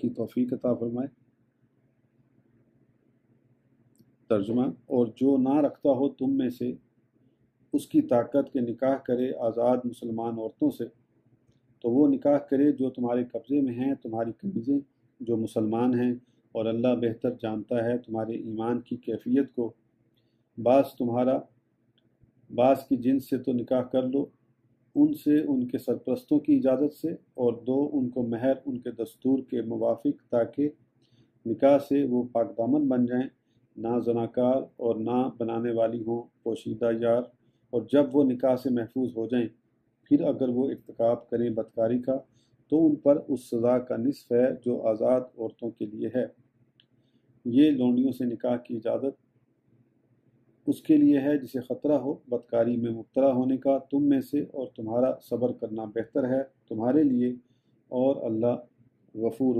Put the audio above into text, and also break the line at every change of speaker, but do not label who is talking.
की तौफीक अता फरमाए। तर्जुमा, और जो ना रखता हो तुम में से उसकी ताकत के निकाह करे आज़ाद मुसलमान औरतों से, तो वो निकाह करे जो तुम्हारे कब्ज़े में हैं, तुम्हारी कनीज़ें जो मुसलमान हैं, और अल्लाह बेहतर जानता है तुम्हारे ईमान की कैफियत को। बास की जिन्स से तो निकाह कर लो, उनसे उनके सरपरस्तों की इजाज़त से, और दो उनको महर उनके दस्तूर के मुवाफिक, ताकि निकाह से वो पाकदामन बन जाएं, ना ज़नाकार और ना बनाने वाली हों पोशीदा यार। और जब वो निकाह से महफूज हो जाएं, फिर अगर वो इर्तिकाब करें बदकारी का, तो उन पर उस सज़ा का निस्फ़ है जो आज़ाद औरतों के लिए है। ये लौंडियों से निकाह की इजाज़त उसके लिए है जिसे ख़तरा हो बदकारी में मुब्तला होने का तुम में से, और तुम्हारा सब्र करना बेहतर है तुम्हारे लिए, और अल्लाह गफूर